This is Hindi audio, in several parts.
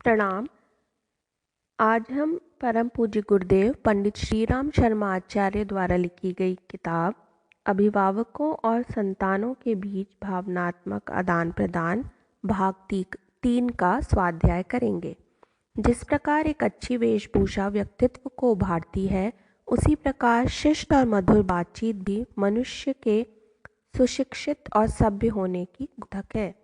प्रणाम। आज हम परम पूज्य गुरुदेव पंडित श्रीराम शर्मा आचार्य द्वारा लिखी गई किताब अभिभावकों और संतानों के बीच भावनात्मक आदान प्रदान भाग 3 का स्वाध्याय करेंगे। जिस प्रकार एक अच्छी वेशभूषा व्यक्तित्व को उभारती है, उसी प्रकार शिष्ट और मधुर बातचीत भी मनुष्य के सुशिक्षित और सभ्य होने की गुथक है।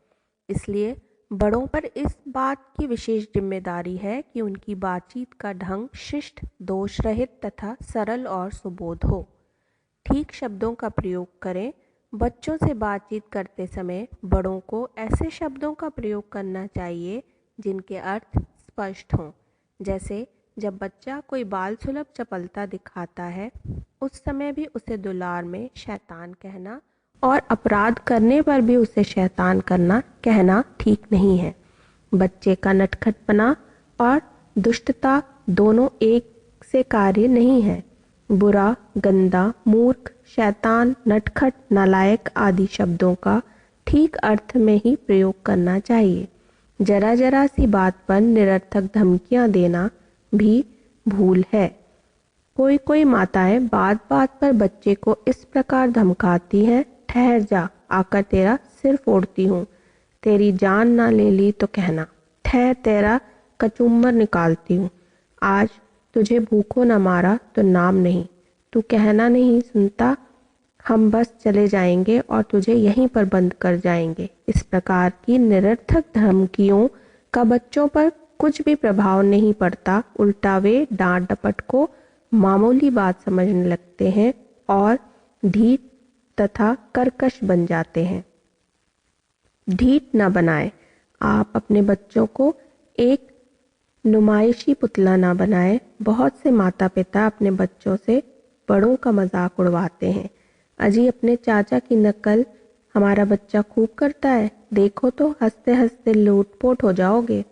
इसलिए बड़ों पर इस बात की विशेष जिम्मेदारी है कि उनकी बातचीत का ढंग शिष्ट, दोष रहित तथा सरल और सुबोध हो। ठीक शब्दों का प्रयोग करें। बच्चों से बातचीत करते समय बड़ों को ऐसे शब्दों का प्रयोग करना चाहिए जिनके अर्थ स्पष्ट हों। जैसे जब बच्चा कोई बाल सुलभ चपलता दिखाता है, उस समय भी उसे दुलार में शैतान कहना और अपराध करने पर भी उसे शैतान कहना ठीक नहीं है। बच्चे का नटखटपना और दुष्टता दोनों एक से कार्य नहीं है। बुरा, गंदा, मूर्ख, शैतान, नटखट, नालायक आदि शब्दों का ठीक अर्थ में ही प्रयोग करना चाहिए। जरा जरा सी बात पर निरर्थक धमकियां देना भी भूल है। कोई माताएं बात बात पर बच्चे को इस प्रकार धमकाती हैं, ठहर जा, आकर तेरा सिर फोड़ती हूँ, तेरी जान ना ले ली तो कहना, ठहर तेरा कचूमर निकालती हूँ, आज तुझे भूखों न मारा तो नाम नहीं, तू कहना नहीं सुनता, हम बस चले जाएंगे और तुझे यहीं पर बंद कर जाएंगे। इस प्रकार की निरर्थक धमकियों का बच्चों पर कुछ भी प्रभाव नहीं पड़ता। उल्टा वे डांट डपट को मामूली बात समझने लगते हैं और ढीठ तथा कर्कश बन जाते हैं। ढीठ न बनाएं। आप अपने बच्चों को एक नुमाइशी पुतला ना बनाएं। बहुत से माता पिता अपने बच्चों से बड़ों का मजाक उड़वाते हैं। अजी, अपने चाचा की नकल हमारा बच्चा खूब करता है, देखो तो हंसते हंसते लोटपोट हो जाओगे।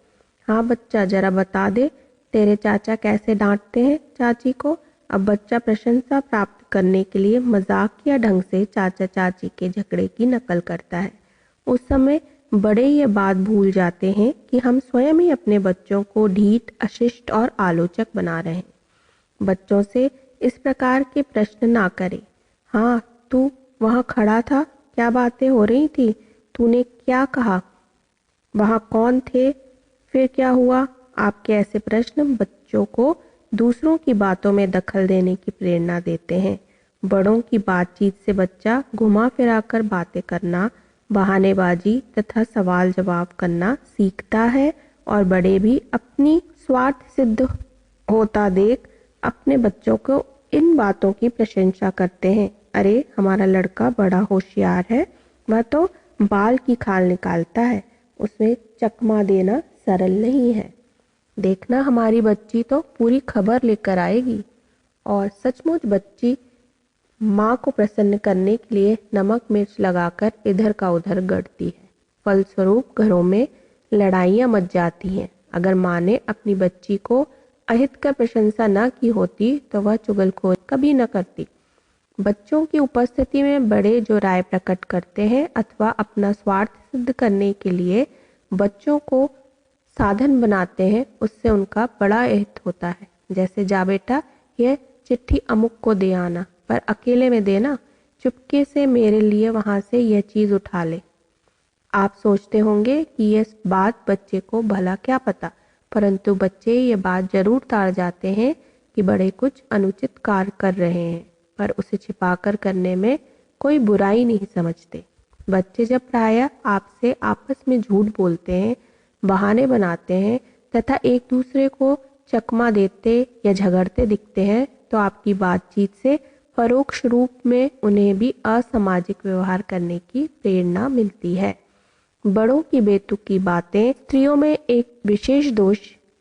हाँ बच्चा, जरा बता दे तेरे चाचा कैसे डांटते हैं चाची को। अब बच्चा प्रशंसा प्राप्त करने के लिए मजाकिया ढंग से चाचा चाची के झगड़े की नकल करता है। उस समय बड़े ये बात भूल जाते हैं कि हम स्वयं ही अपने बच्चों को ढीठ, अशिष्ट और आलोचक बना रहे हैं। बच्चों से इस प्रकार के प्रश्न ना करें। हाँ, तू वहाँ खड़ा था, क्या बातें हो रही थी, तूने क्या कहा, वहाँ कौन थे, फिर क्या हुआ। आपके ऐसे प्रश्न बच्चों को दूसरों की बातों में दखल देने की प्रेरणा देते हैं। बड़ों की बातचीत से बच्चा घुमा फिरा कर बातें करना, बहानेबाजी तथा सवाल जवाब करना सीखता है और बड़े भी अपनी स्वार्थ सिद्ध होता देख अपने बच्चों को इन बातों की प्रशंसा करते हैं। अरे, हमारा लड़का बड़ा होशियार है, वह तो बाल की खाल निकालता है, उसमें चकमा देना सरल नहीं है। देखना, हमारी बच्ची तो पूरी खबर लेकर आएगी। और सचमुच बच्ची माँ को प्रसन्न करने के लिए नमक मिर्च लगाकर इधर का उधर गढ़ती है। फलस्वरूप घरों में लड़ाइयाँ मच जाती हैं। अगर माँ ने अपनी बच्ची को अहित कर प्रशंसा न की होती तो वह चुगलखोरी कभी न करती। बच्चों की उपस्थिति में बड़े जो राय प्रकट करते हैं अथवा अपना स्वार्थ सिद्ध करने के लिए बच्चों को साधन बनाते हैं, उससे उनका बड़ा अहित होता है। जैसे, जा बेटा, यह चिट्ठी अमुक को दे आना, पर अकेले में देना, चुपके से मेरे लिए वहां से यह चीज उठा ले। आप सोचते होंगे कि यह बात बच्चे को भला क्या पता, परंतु बच्चे ये बात जरूर ताड़ जाते हैं कि बड़े कुछ अनुचित कार्य कर रहे हैं, पर उसे छिपाकर करने में कोई बुराई नहीं समझते। बच्चे जब प्रायः आपसे आपस में झूठ बोलते हैं, बहाने बनाते हैं तथा एक दूसरे को चकमा देते या झगड़ते दिखते हैं, तो आपकी बातचीत से परोक्ष रूप में उन्हें भी असामाजिक व्यवहार करने की प्रेरणा मिलती है। बड़ों की बेतुकी बातें। स्त्रियों में एक विशेष दोष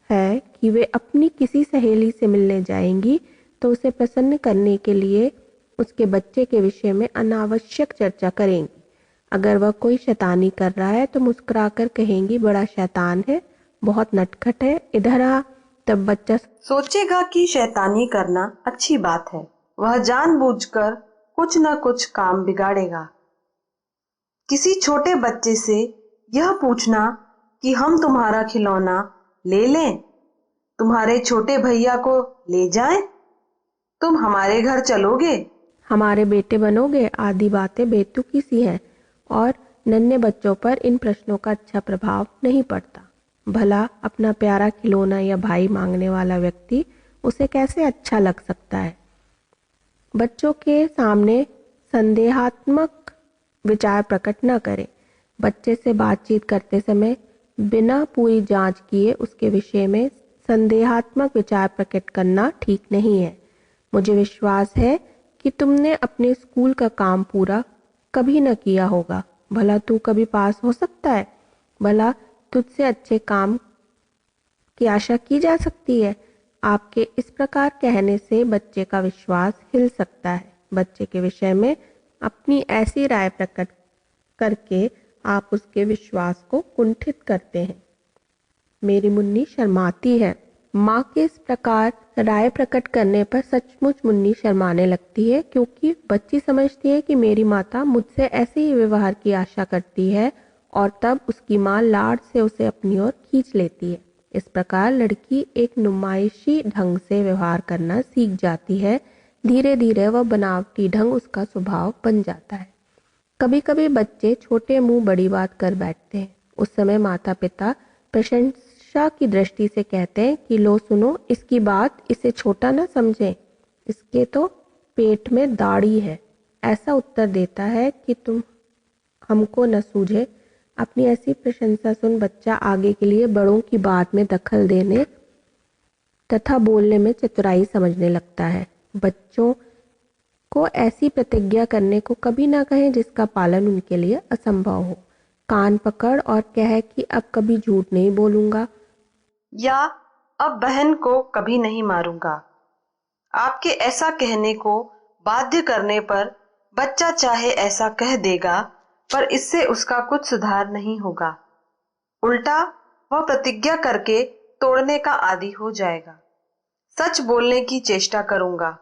है कि वे अपनी किसी सहेली से मिलने जाएंगी तो उसे प्रसन्न करने के लिए उसके बच्चे के विषय में अनावश्यक चर्चा करेंगी। अगर वह कोई शैतानी कर रहा है तो मुस्कुराकर कहेंगी, बड़ा शैतान है, बहुत नटखट है, इधर आ। तब बच्चा सोचेगा कि शैतानी करना अच्छी बात है, वह जानबूझकर कुछ न कुछ काम बिगाड़ेगा। किसी छोटे बच्चे से यह पूछना कि हम तुम्हारा खिलौना ले लें, तुम्हारे छोटे भैया को ले जाएं, तुम हमारे घर चलोगे, हमारे बेटे बनोगे आदि बातें बेतुकी सी हैं और नन्हे बच्चों पर इन प्रश्नों का अच्छा प्रभाव नहीं पड़ता। भला अपना प्यारा खिलौना या भाई मांगने वाला व्यक्ति उसे कैसे अच्छा लग सकता है। बच्चों के सामने संदेहात्मक विचार प्रकट न करें। बच्चे से बातचीत करते समय बिना पूरी जांच किए उसके विषय में संदेहात्मक विचार प्रकट करना ठीक नहीं है। मुझे विश्वास है कि तुमने अपने स्कूल का काम पूरा कभी न किया होगा। भला तू कभी पास हो सकता है? भला तुझसे अच्छे काम की आशा की जा सकती है? आपके इस प्रकार कहने से बच्चे का विश्वास हिल सकता है। बच्चे के विषय में अपनी ऐसी राय प्रकट करके आप उसके विश्वास को कुंठित करते हैं। मेरी मुन्नी शर्माती है। माँ के इस प्रकार राय प्रकट करने पर सचमुच मुन्नी शर्माने लगती है, क्योंकि बच्ची समझती है कि मेरी माता मुझसे ऐसे ही व्यवहार की आशा करती है और तब उसकी माँ लाड से उसे अपनी ओर खींच लेती है। इस प्रकार लड़की एक नुमाइशी ढंग से व्यवहार करना सीख जाती है। धीरे धीरे वह बनावटी ढंग उसका स्वभाव बन जाता है। कभी कभी बच्चे छोटे मुंह बड़ी बात कर बैठते हैं। उस समय माता पिता प्रशंसा की दृष्टि से कहते हैं कि लो सुनो इसकी बात, इसे छोटा न समझें, इसके तो पेट में दाढ़ी है। ऐसा उत्तर देता है कि तुम हमको न सूझे। अपनी ऐसी प्रशंसा सुन बच्चा आगे के लिए बड़ों की बात में दखल देने तथा बोलने में चतुराई समझने लगता है। बच्चों को ऐसी प्रतिज्ञा करने को कभी ना कहें जिसका पालन उनके लिए असंभव हो। कान पकड़ और कह कि अब कभी झूठ नहीं बोलूंगा, या अब बहन को कभी नहीं मारूंगा। आपके ऐसा कहने को बाध्य करने पर बच्चा चाहे ऐसा कह देगा, पर इससे उसका कुछ सुधार नहीं होगा। उल्टा वह प्रतिज्ञा करके तोड़ने का आदी हो जाएगा। सच बोलने की चेष्टा करूंगा,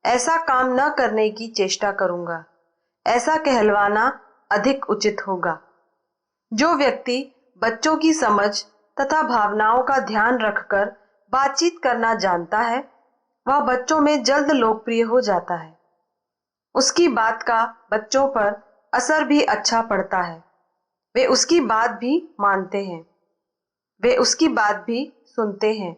ऐसा काम न करने की चेष्टा करूंगा, ऐसा कहलवाना अधिक उचित होगा। जो व्यक्ति बच्चों की समझ तथा भावनाओं का ध्यान रखकर बातचीत करना जानता है, वह बच्चों में जल्द लोकप्रिय हो जाता है। उसकी बात का बच्चों पर असर भी अच्छा पड़ता है। वे उसकी बात भी मानते हैं, वे उसकी बात भी सुनते हैं।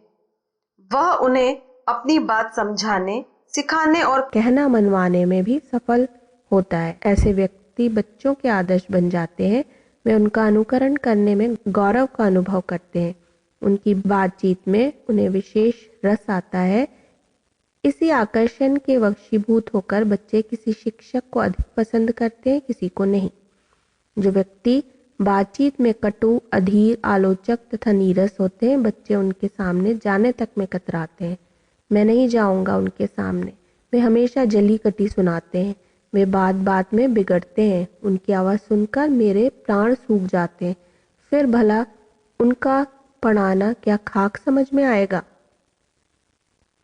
वह उन्हें अपनी बात समझाने, सिखाने और कहना मनवाने में भी सफल होता है। ऐसे व्यक्ति बच्चों के आदर्श बन जाते हैं। वे उनका अनुकरण करने में गौरव का अनुभव करते हैं। उनकी बातचीत में उन्हें विशेष रस आता है। इसी आकर्षण के वशीभूत होकर बच्चे किसी शिक्षक को अधिक पसंद करते हैं, किसी को नहीं। जो व्यक्ति बातचीत में कटु, अधीर, आलोचक तथा नीरस होते हैं, बच्चे उनके सामने जाने तक में कतराते हैं। मैं नहीं जाऊंगा उनके सामने। वे हमेशा जली कटी सुनाते हैं। वे बात बात में बिगड़ते हैं। उनकी आवाज़ सुनकर मेरे प्राण सूख जाते हैं। फिर भला उनका पढ़ाना क्या खाक समझ में आएगा।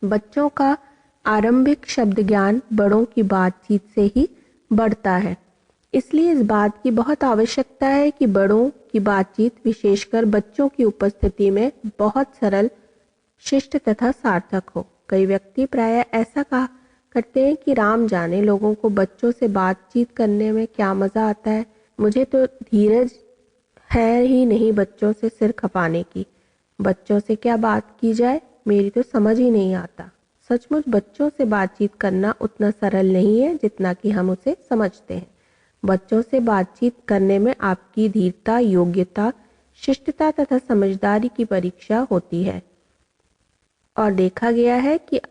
बच्चों का आरंभिक शब्द ज्ञान बड़ों की बातचीत से ही बढ़ता है। इसलिए इस बात की बहुत आवश्यकता है कि बड़ों की बातचीत विशेषकर बच्चों की उपस्थिति में बहुत सरल, शिष्ट तथा सार्थक हो। कई व्यक्ति प्रायः ऐसा कहा करते हैं कि राम जाने लोगों को बच्चों से बातचीत करने में क्या मज़ा आता है। मुझे तो धीरज है ही नहीं बच्चों से सिर खपाने की। बच्चों से क्या बात की जाए, मेरी तो समझ ही नहीं आता। सचमुच बच्चों से बातचीत करना उतना सरल नहीं है जितना कि हम उसे समझते हैं। बच्चों से बातचीत करने में आपकी धीरता, योग्यता, शिष्टता तथा समझदारी की परीक्षा होती है और देखा गया है कि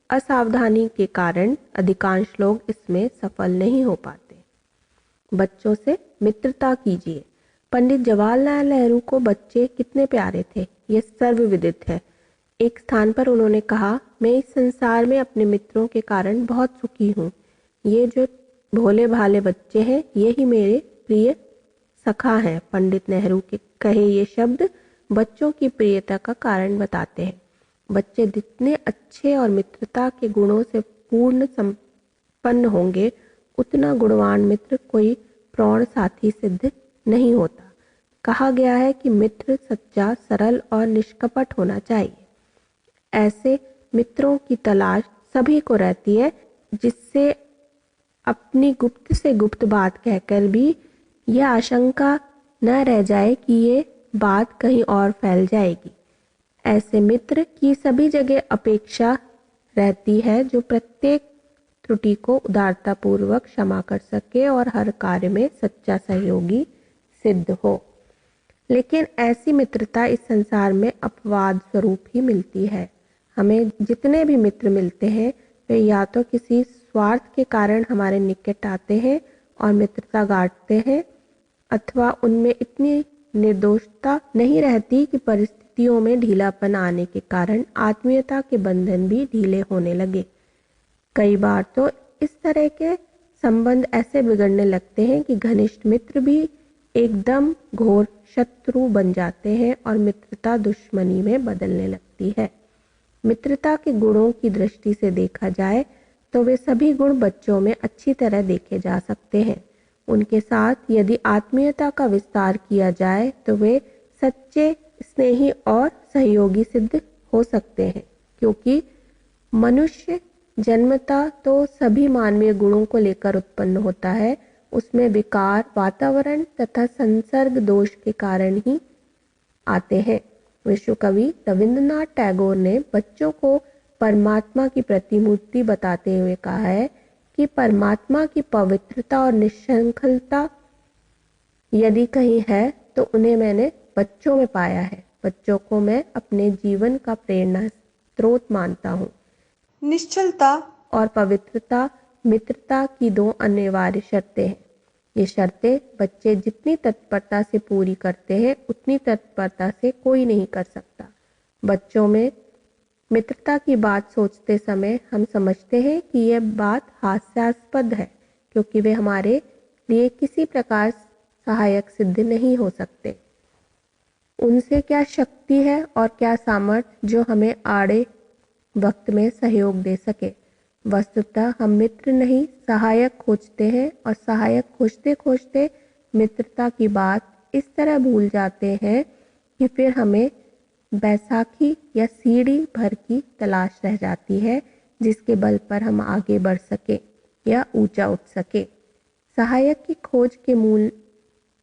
असावधानी के कारण अधिकांश लोग इसमें सफल नहीं हो पाते। बच्चों से मित्रता कीजिए। पंडित जवाहरलाल नेहरू को बच्चे कितने प्यारे थे, यह सर्वविदित है। एक स्थान पर उन्होंने कहा, मैं इस संसार में अपने मित्रों के कारण बहुत सुखी हूँ। ये जो भोले भाले बच्चे हैं, यही मेरे प्रिय सखा हैं। पंडित नेहरू के कहे ये शब्द बच्चों की प्रियता का कारण बताते हैं। बच्चे जितने अच्छे और मित्रता के गुणों से पूर्ण संपन्न होंगे, उतना गुणवान मित्र कोई प्रौढ़ साथी सिद्ध नहीं होता। कहा गया है कि मित्र सच्चा, सरल और निष्कपट होना चाहिए। ऐसे मित्रों की तलाश सभी को रहती है, जिससे अपनी गुप्त से गुप्त बात कहकर भी यह आशंका न रह जाए कि ये बात कहीं और फैल जाएगी। ऐसे मित्र की सभी जगह अपेक्षा रहती है जो प्रत्येक त्रुटि को उदारतापूर्वक क्षमा कर सके और हर कार्य में सच्चा सहयोगी सिद्ध हो। लेकिन ऐसी मित्रता इस संसार में अपवाद स्वरूप ही मिलती है। हमें जितने भी मित्र मिलते हैं वे या तो किसी स्वार्थ के कारण हमारे निकट आते हैं और मित्रता गांठते हैं, अथवा उनमें इतनी निर्दोषता नहीं रहती कि परिस्थितियों में ढीलापन आने के कारण आत्मीयता के बंधन भी ढीले होने लगे। कई बार तो इस तरह के संबंध ऐसे बिगड़ने लगते हैं कि घनिष्ठ मित्र भी एकदम घोर शत्रु बन जाते हैं और मित्रता दुश्मनी में बदलने लगती है। मित्रता के गुणों की दृष्टि से देखा जाए तो वे सभी गुण बच्चों में अच्छी तरह देखे जा सकते हैं। उनके साथ यदि आत्मीयता का विस्तार किया जाए तो वे सच्चे, स्नेही और सहयोगी सिद्ध हो सकते हैं, क्योंकि मनुष्य जन्मतः तो सभी मानवीय गुणों को लेकर उत्पन्न होता है। उसमें विकार, वातावरण तथा संसर्ग दोष के कारण ही आते हैं। विश्व कवि रविंद्रनाथ टैगोर ने बच्चों को परमात्मा की प्रतिमूर्ति बताते हुए कहा है कि परमात्मा की पवित्रता और निश्चंचलता यदि कहीं है तो उन्हें मैंने बच्चों में पाया है। बच्चों को मैं अपने जीवन का प्रेरणा स्रोत मानता हूँ। निश्चलता और पवित्रता मित्रता की दो अनिवार्य शर्तें हैं। ये शर्तें बच्चे जितनी तत्परता से पूरी करते हैं उतनी तत्परता से कोई नहीं कर सकता। बच्चों में मित्रता की बात सोचते समय हम समझते हैं कि यह बात हास्यास्पद है, क्योंकि वे हमारे लिए किसी प्रकार सहायक सिद्ध नहीं हो सकते। उनसे क्या शक्ति है और क्या सामर्थ्य जो हमें आड़े वक्त में सहयोग दे सके। वस्तुतः हम मित्र नहीं सहायक खोजते हैं और सहायक खोजते खोजते मित्रता की बात इस तरह भूल जाते हैं कि फिर हमें बैसाखी या सीढ़ी भर की तलाश रह जाती है जिसके बल पर हम आगे बढ़ सके या ऊंचा उठ सके। सहायक की खोज के मूल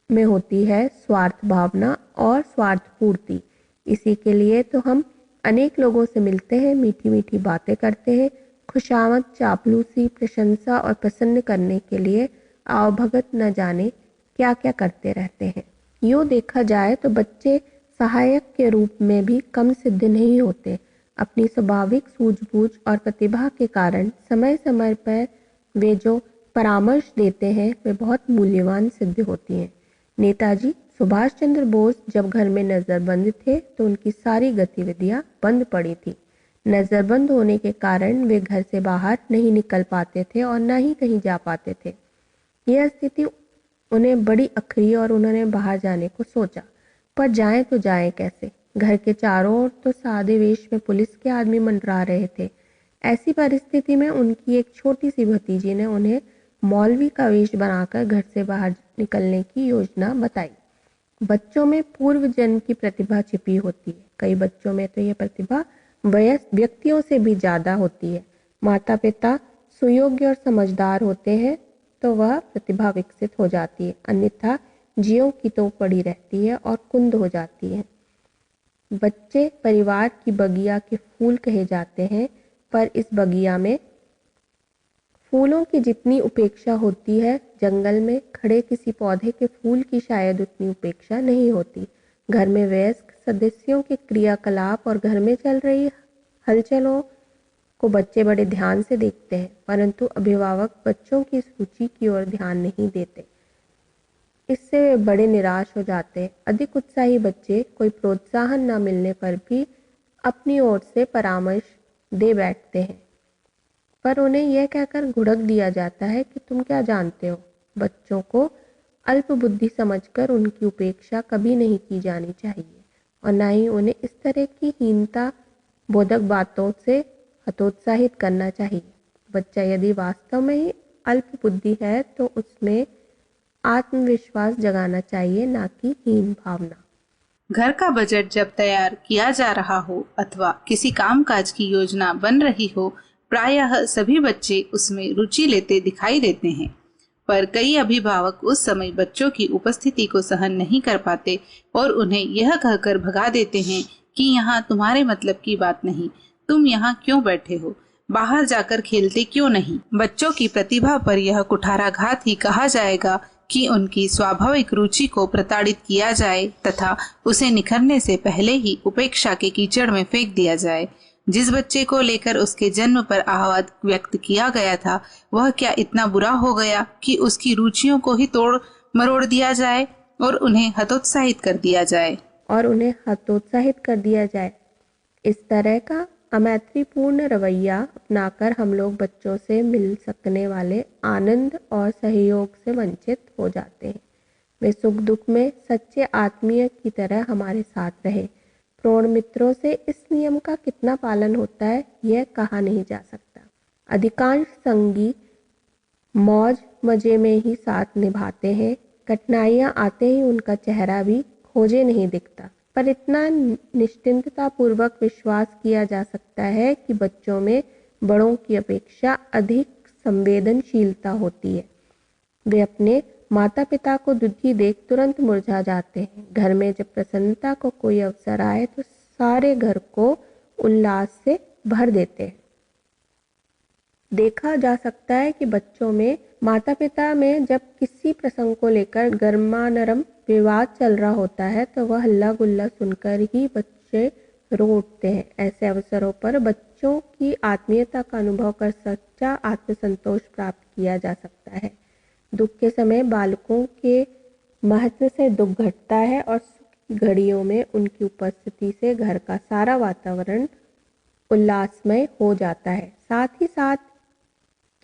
में होती है स्वार्थ भावना और स्वार्थ पूर्ति। इसी के लिए तो हम अनेक लोगों से मिलते हैं, मीठी मीठी बातें करते हैं, खुशामद, चापलूसी, प्रशंसा और प्रसन्न करने के लिए आवभगत न जाने क्या क्या करते रहते हैं। यूँ देखा जाए तो बच्चे सहायक के रूप में भी कम सिद्ध नहीं होते। अपनी स्वाभाविक सूझबूझ और प्रतिभा के कारण समय समय पर वे जो परामर्श देते हैं वे बहुत मूल्यवान सिद्ध होती हैं। नेताजी सुभाष चंद्र बोस जब घर में नज़रबंद थे तो उनकी सारी गतिविधियां बंद पड़ी थी। नज़रबंद होने के कारण वे घर से बाहर नहीं निकल पाते थे और न ही कहीं जा पाते थे। यह स्थिति उन्हें बड़ी अखरी और उन्होंने बाहर जाने को सोचा, पर जाएं तो जाएं कैसे। घर के चारों ओर तो सादे वेश में पुलिस के आदमी मंडरा रहे थे। ऐसी परिस्थिति में उनकी एक छोटी सी भतीजी ने उन्हें मौलवी का वेश बनाकर घर से बाहर निकलने की योजना बताई। बच्चों में पूर्व जन्म की प्रतिभा छिपी होती है। कई बच्चों में तो यह प्रतिभा वयस्क व्यक्तियों से भी ज्यादा होती है। माता पिता सुयोग्य और समझदार होते हैं तो वह प्रतिभा विकसित हो जाती है, अन्यथा ज्यों की तो पड़ी रहती है और कुंद हो जाती है। बच्चे परिवार की बगिया के फूल कहे जाते हैं, पर इस बगिया में फूलों की जितनी उपेक्षा होती है, जंगल में खड़े किसी पौधे के फूल की शायद उतनी उपेक्षा नहीं होती। घर में वयस्क सदस्यों के क्रियाकलाप और घर में चल रही हलचलों को बच्चे बड़े ध्यान से देखते हैं, परंतु अभिभावक बच्चों की इस रुचि की ओर ध्यान नहीं देते। इससे वे बड़े निराश हो जाते हैं। अधिक उत्साही बच्चे कोई प्रोत्साहन न मिलने पर भी अपनी ओर से परामर्श दे बैठते हैं, पर उन्हें यह कहकर घुड़क दिया जाता है कि तुम क्या जानते हो। बच्चों को अल्प बुद्धि समझकर उनकी उपेक्षा कभी नहीं की जानी चाहिए और न ही उन्हें इस तरह की हीनता बोधक बातों से हतोत्साहित करना चाहिए। बच्चा यदि वास्तव में ही अल्प बुद्धि है तो उसमें आत्मविश्वास जगाना चाहिए, ना कि हीन भावना। घर का बजट जब तैयार किया जा रहा हो अथवा किसी कामकाज की योजना बन रही हो, प्रायः सभी बच्चे उसमें रुचि लेते दिखाई देते हैं। पर कई अभिभावक उस समय बच्चों की उपस्थिति को सहन नहीं कर पाते और उन्हें यह कहकर भगा देते हैं कि यहाँ तुम्हारे मतलब की बात नहीं, तुम यहाँ क्यों बैठे हो, बाहर जाकर खेलते क्यों नहीं। बच्चों की प्रतिभा पर यह कुठाराघात ही कहा जाएगा कि उनकी स्वाभाविक रुचि को प्रताड़ित किया जाए तथा उसे निखरने से पहले ही उपेक्षा के कीचड़ में फेंक दिया जाए। जिस बच्चे को लेकर उसके जन्म पर आह्वान व्यक्त किया गया था, वह क्या इतना बुरा हो गया कि उसकी रुचियों को ही तोड़ मरोड़ दिया जाए और उन्हें हतोत्साहित कर दिया जाए। इस तरह का अमैत्रीपूर्ण रवैया अपनाकर हम लोग बच्चों से मिल सकने वाले आनंद और सहयोग से वंचित हो जाते हैं। वे सुख दुख में सच्चे आत्मीय की तरह हमारे साथ रहे। प्रौढ़ मित्रों से इस नियम का कितना पालन होता है, यह कहा नहीं जा सकता। अधिकांश संगी मौज मजे में ही साथ निभाते हैं। कठिनाइयाँ आते ही उनका चेहरा भी खोजे नहीं दिखता। पर इतना निश्चिंतता पूर्वक विश्वास किया जा सकता है कि बच्चों में बड़ों की अपेक्षा अधिक संवेदनशीलता होती है। वे अपने माता पिता को दुखी देख तुरंत मुरझा जाते हैं। घर में जब प्रसन्नता को कोई अवसर आए तो सारे घर को उल्लास से भर देते हैं। देखा जा सकता है कि बच्चों में माता पिता में जब किसी प्रसंग को लेकर गर्मानरम विवाद चल रहा होता है तो वह हल्ला गुल्ला सुनकर ही बच्चे रो उठते हैं। ऐसे अवसरों पर बच्चों की आत्मीयता का अनुभव कर सच्चा आत्मसंतोष प्राप्त किया जा सकता है। दुख के समय बालकों के महत्व से दुख घटता है और सुख की घड़ियों में उनकी उपस्थिति से घर का सारा वातावरण उल्लासमय हो जाता है। साथ ही साथ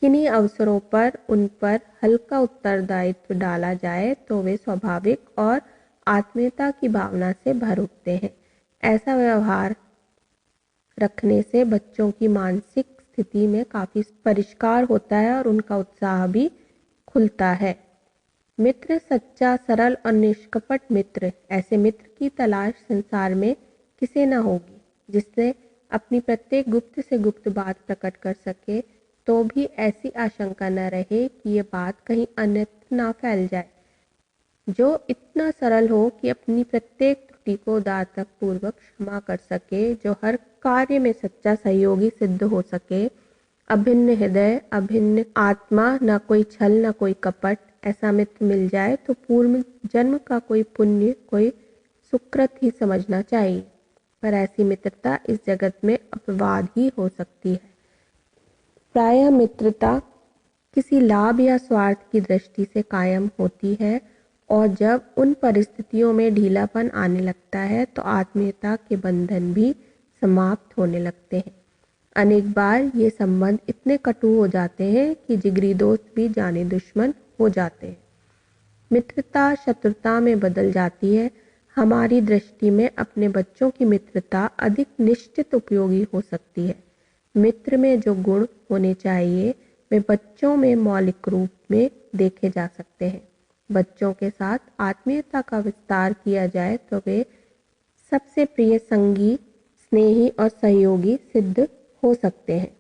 किन्हीं अवसरों पर उन पर हल्का उत्तरदायित्व डाला जाए तो वे स्वाभाविक और आत्मीयता की भावना से भर उठते हैं। ऐसा व्यवहार रखने से बच्चों की मानसिक स्थिति में काफ़ी परिष्कार होता है और उनका उत्साह भी खुलता है। मित्र सच्चा, सरल और निष्कपट मित्र, ऐसे मित्र की तलाश संसार में किसे न होगी, जिससे अपनी प्रत्येक गुप्त से गुप्त बात प्रकट कर सके तो भी ऐसी आशंका न रहे कि ये बात कहीं अन्यत्र ना फैल जाए। जो इतना सरल हो कि अपनी प्रत्येक त्रुटि को उदारता पूर्वक क्षमा कर सके, जो हर कार्य में सच्चा सहयोगी सिद्ध हो सके, अभिन्न हृदय, अभिन्न आत्मा, ना कोई छल ना कोई कपट, ऐसा मित्र मिल जाए तो पूर्व जन्म का कोई पुण्य, कोई सुकृत ही समझना चाहिए। पर ऐसी मित्रता इस जगत में अपवाद ही हो सकती है। प्रायः मित्रता किसी लाभ या स्वार्थ की दृष्टि से कायम होती है और जब उन परिस्थितियों में ढीलापन आने लगता है तो आत्मीयता के बंधन भी समाप्त होने लगते हैं। अनेक बार ये संबंध इतने कटु हो जाते हैं कि जिगरी दोस्त भी जाने दुश्मन हो जाते हैं। मित्रता शत्रुता में बदल जाती है। हमारी दृष्टि में अपने बच्चों की मित्रता अधिक निश्चित उपयोगी हो सकती है। मित्र में जो गुण होने चाहिए वे बच्चों में मौलिक रूप में देखे जा सकते हैं। बच्चों के साथ आत्मीयता का विस्तार किया जाए तो वे सबसे प्रिय संगी, स्नेही और सहयोगी सिद्ध हो सकते हैं।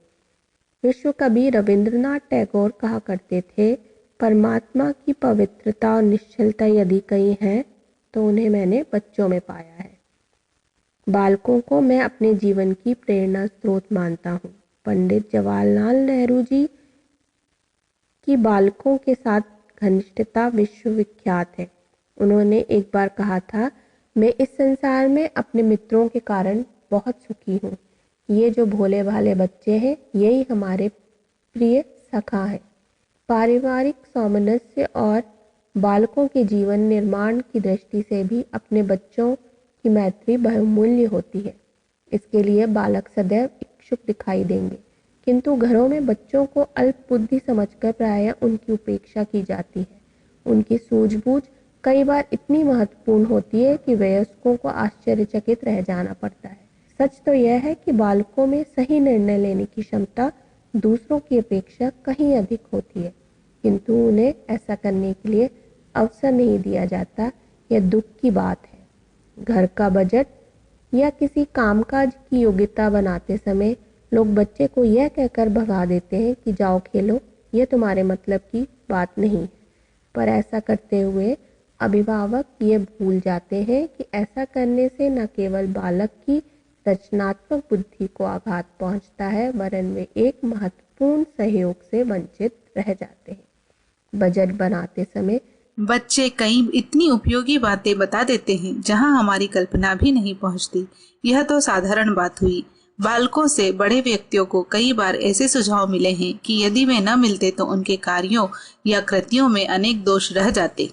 विश्व कवि रविंद्रनाथ टैगोर कहा करते थे, परमात्मा की पवित्रता और निश्चलता यदि कहीं है तो उन्हें मैंने बच्चों में पाया है। बालकों को मैं अपने जीवन की प्रेरणा स्रोत मानता हूँ। पंडित जवाहरलाल नेहरू जी की बालकों के साथ घनिष्ठता विश्वविख्यात है। उन्होंने एक बार कहा था, मैं इस संसार में अपने मित्रों के कारण बहुत सुखी हूँ। ये जो भोले भाले बच्चे हैं यही हमारे प्रिय सखा हैं। पारिवारिक सामंजस्य और बालकों के जीवन निर्माण की दृष्टि से भी अपने बच्चों की मैत्री बहुमूल्य होती है। इसके लिए बालक सदैव इच्छुक दिखाई देंगे, किंतु घरों में बच्चों को अल्प बुद्धि समझकर प्रायः उनकी उपेक्षा की जाती है। उनकी सूझबूझ कई बार इतनी महत्वपूर्ण होती है कि वयस्कों को आश्चर्यचकित रह जाना पड़ता है। सच तो यह है कि बालकों में सही निर्णय लेने की क्षमता दूसरों की अपेक्षा कहीं अधिक होती है, किंतु उन्हें ऐसा करने के लिए अवसर नहीं दिया जाता, यह दुख की बात है। घर का बजट या किसी कामकाज की योग्यता बनाते समय लोग बच्चे को यह कहकर भगा देते हैं कि जाओ खेलो, यह तुम्हारे मतलब की बात नहीं। पर ऐसा करते हुए अभिभावक ये भूल जाते हैं कि ऐसा करने से न केवल बालक की रचनात्मक बुद्धि को आघात पहुंचता है, वरन वे एक महत्वपूर्ण सहयोग से वंचित रह जाते हैं। बजट बनाते समय बच्चे कई इतनी उपयोगी बातें बता देते हैं जहां हमारी कल्पना भी नहीं पहुंचती। यह तो साधारण बात हुई। बालकों से बड़े व्यक्तियों को कई बार ऐसे सुझाव मिले हैं कि यदि वे न मिलते तो उनके कार्यों या कृतियों में अनेक दोष रह जाते।